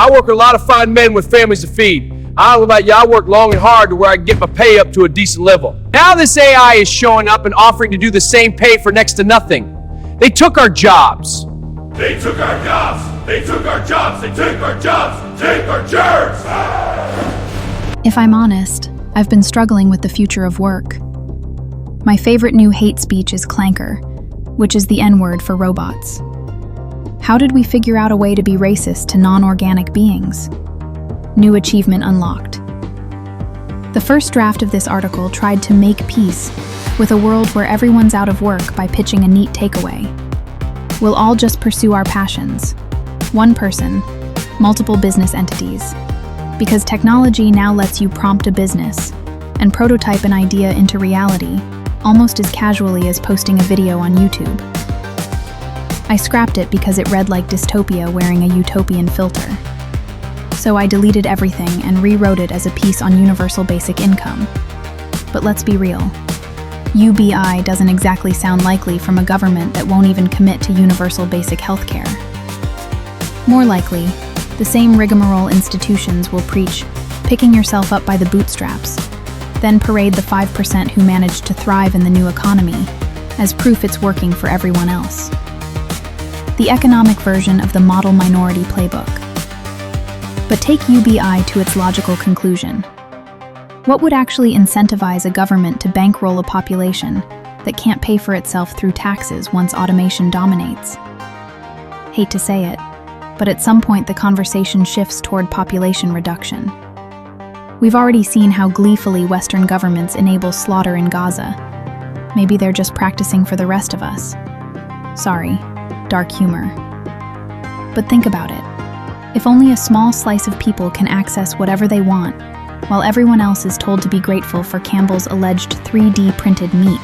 I work with a lot of fine men with families to feed. I don't know about you, I work long and hard to where I can get my pay up to a decent level. Now this AI is showing up and offering to do the same pay for next to nothing. They took our jobs. They took our jobs. They took our jobs. They took our jobs. Take our jobs. If I'm honest, I've been struggling with the future of work. My favorite new hate speech is clanker, which is the N-word for robots. How did we figure out a way to be racist to non-organic beings? New achievement unlocked. The first draft of this article tried to make peace with a world where everyone's out of work by pitching a neat takeaway. We'll all just pursue our passions. One person, multiple business entities. Because technology now lets you prompt a business and prototype an idea into reality almost as casually as posting a video on YouTube. I scrapped it because it read like dystopia wearing a utopian filter. So I deleted everything and rewrote it as a piece on universal basic income. But let's be real. UBI doesn't exactly sound likely from a government that won't even commit to universal basic healthcare. More likely, the same rigmarole institutions will preach picking yourself up by the bootstraps, then parade the 5% who managed to thrive in the new economy as proof it's working for everyone else. The economic version of the model minority playbook. But take UBI to its logical conclusion. What would actually incentivize a government to bankroll a population that can't pay for itself through taxes once automation dominates? Hate to say it, but at some point the conversation shifts toward population reduction. We've already seen how gleefully Western governments enable slaughter in Gaza. Maybe they're just practicing for the rest of us. Sorry, dark humor. But think about it. If only a small slice of people can access whatever they want, while everyone else is told to be grateful for Campbell's alleged 3D printed meat,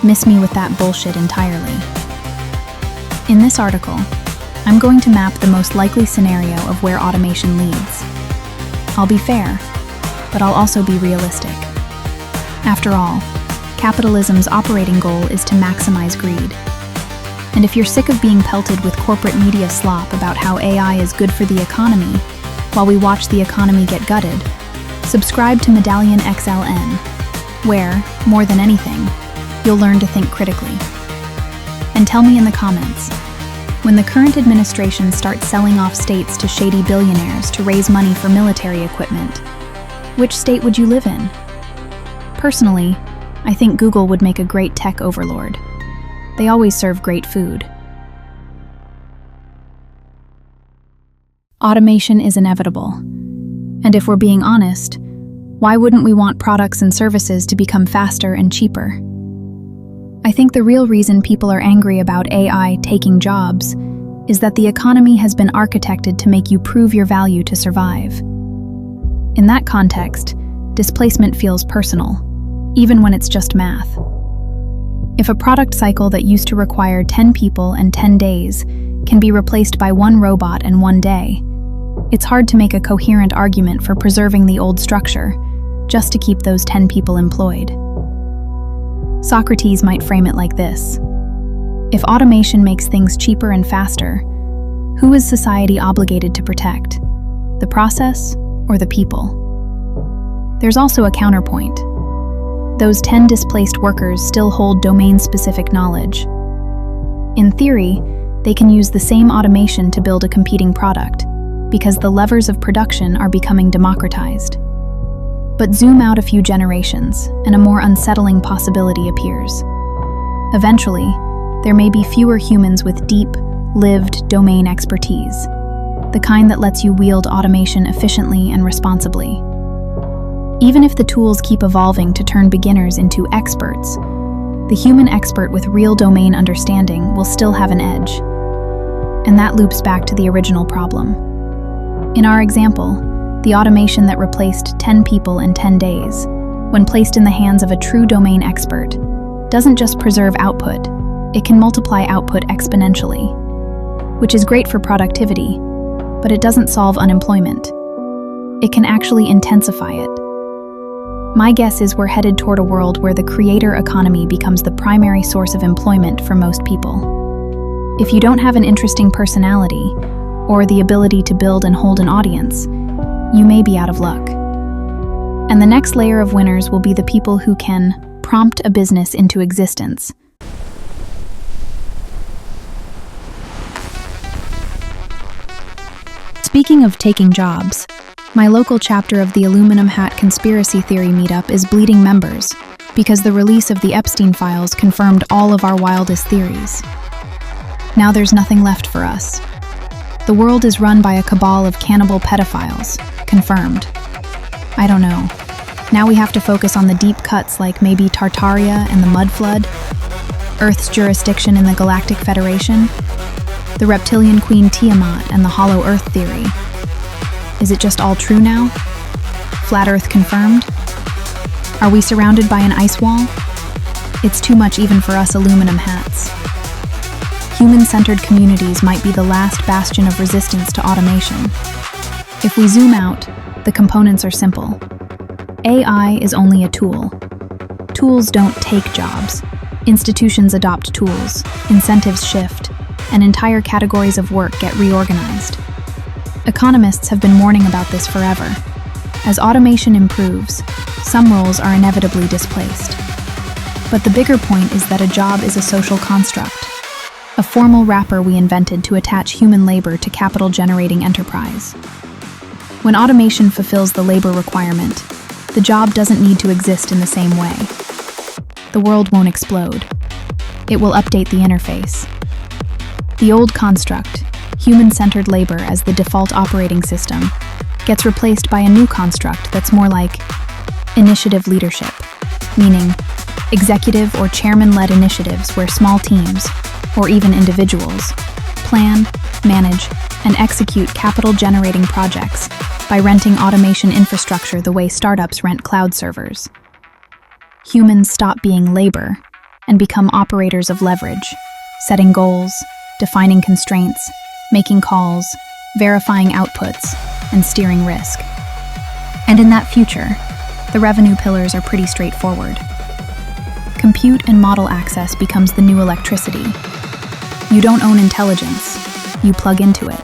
miss me with that bullshit entirely. In this article, I'm going to map the most likely scenario of where automation leads. I'll be fair, but I'll also be realistic. After all, capitalism's operating goal is to maximize greed. And if you're sick of being pelted with corporate media slop about how AI is good for the economy, while we watch the economy get gutted, subscribe to Medallion XLN, where, more than anything, you'll learn to think critically. And tell me in the comments, when the current administration starts selling off states to shady billionaires to raise money for military equipment, which state would you live in? Personally, I think Google would make a great tech overlord. They always serve great food. Automation is inevitable. And if we're being honest, why wouldn't we want products and services to become faster and cheaper? I think the real reason people are angry about AI taking jobs is that the economy has been architected to make you prove your value to survive. In that context, displacement feels personal, even when it's just math. If a product cycle that used to require 10 people and 10 days can be replaced by one robot in one day, it's hard to make a coherent argument for preserving the old structure just to keep those 10 people employed. Socrates might frame it like this: if automation makes things cheaper and faster, who is society obligated to protect? The process or the people? There's also a counterpoint. Those 10 displaced workers still hold domain-specific knowledge. In theory, they can use the same automation to build a competing product, because the levers of production are becoming democratized. But zoom out a few generations, and a more unsettling possibility appears. Eventually, there may be fewer humans with deep, lived domain expertise, the kind that lets you wield automation efficiently and responsibly. Even if the tools keep evolving to turn beginners into experts, the human expert with real domain understanding will still have an edge. And that loops back to the original problem. In our example, the automation that replaced 10 people in 10 days, when placed in the hands of a true domain expert, doesn't just preserve output, it can multiply output exponentially, which is great for productivity, but it doesn't solve unemployment. It can actually intensify it. My guess is we're headed toward a world where the creator economy becomes the primary source of employment for most people. If you don't have an interesting personality, or the ability to build and hold an audience, you may be out of luck. And the next layer of winners will be the people who can prompt a business into existence. Speaking of taking jobs, my local chapter of the Aluminum Hat Conspiracy Theory meetup is bleeding members because the release of the Epstein files confirmed all of our wildest theories. Now there's nothing left for us. The world is run by a cabal of cannibal pedophiles. Confirmed. I don't know. Now we have to focus on the deep cuts like maybe Tartaria and the Mud Flood, Earth's jurisdiction in the Galactic Federation, the reptilian queen Tiamat and the Hollow Earth theory. Is it just all true now? Flat Earth confirmed? Are we surrounded by an ice wall? It's too much even for us aluminum hats. Human-centered communities might be the last bastion of resistance to automation. If we zoom out, the components are simple. AI is only a tool. Tools don't take jobs. Institutions adopt tools, incentives shift, and entire categories of work get reorganized. Economists have been warning about this forever. As automation improves, some roles are inevitably displaced. But the bigger point is that a job is a social construct, a formal wrapper we invented to attach human labor to capital-generating enterprise. When automation fulfills the labor requirement, the job doesn't need to exist in the same way. The world won't explode. It will update the interface. The old construct, human-centered labor as the default operating system, gets replaced by a new construct that's more like initiative leadership, meaning executive or chairman-led initiatives where small teams, or even individuals, plan, manage, and execute capital-generating projects by renting automation infrastructure the way startups rent cloud servers. Humans stop being labor and become operators of leverage, setting goals, defining constraints, making calls, verifying outputs, and steering risk. And in that future, the revenue pillars are pretty straightforward. Compute and model access becomes the new electricity. You don't own intelligence, you plug into it.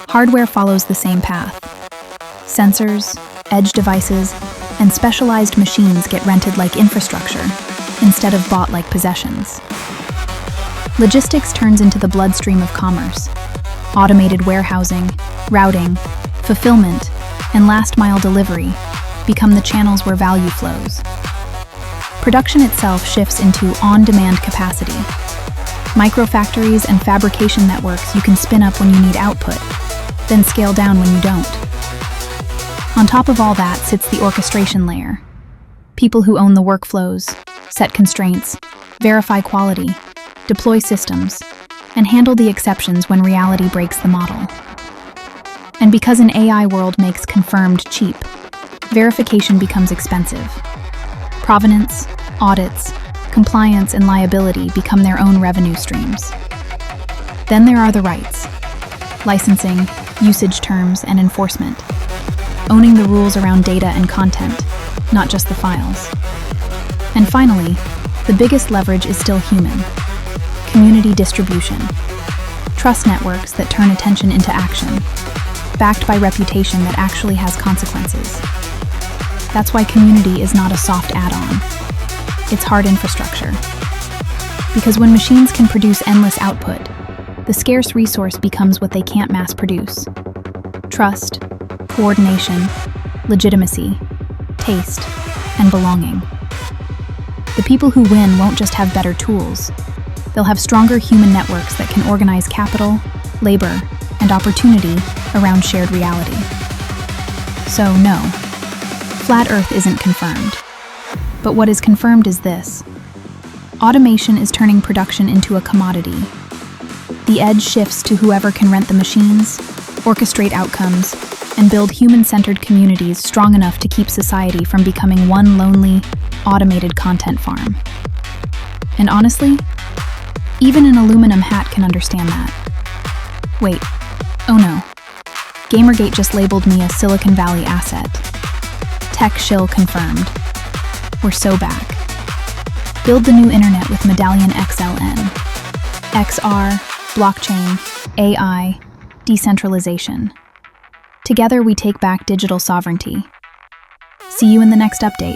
Hardware follows the same path. Sensors, edge devices, and specialized machines get rented like infrastructure instead of bought like possessions. Logistics turns into the bloodstream of commerce. Automated warehousing, routing, fulfillment, and last-mile delivery become the channels where value flows. Production itself shifts into on-demand capacity. Microfactories and fabrication networks you can spin up when you need output, then scale down when you don't. On top of all that sits the orchestration layer. People who own the workflows, set constraints, verify quality, deploy systems, and handle the exceptions when reality breaks the model. And because an AI world makes confirmed cheap, verification becomes expensive. Provenance, audits, compliance, and liability become their own revenue streams. Then there are the rights: licensing, usage terms, and enforcement. Owning the rules around data and content, not just the files. And finally, the biggest leverage is still human. Community distribution. Trust networks that turn attention into action, backed by reputation that actually has consequences. That's why community is not a soft add-on. It's hard infrastructure. Because when machines can produce endless output, the scarce resource becomes what they can't mass produce. Trust, coordination, legitimacy, taste, and belonging. The people who win won't just have better tools. They'll have stronger human networks that can organize capital, labor, and opportunity around shared reality. So no, Flat Earth isn't confirmed. But what is confirmed is this: automation is turning production into a commodity. The edge shifts to whoever can rent the machines, orchestrate outcomes, and build human-centered communities strong enough to keep society from becoming one lonely, automated content farm. And honestly, even an aluminum hat can understand that. Wait, oh no. Gamergate just labeled me a Silicon Valley asset. Tech shill confirmed. We're so back. Build the new internet with Medallion XLN. XR, blockchain, AI, decentralization. Together we take back digital sovereignty. See you in the next update.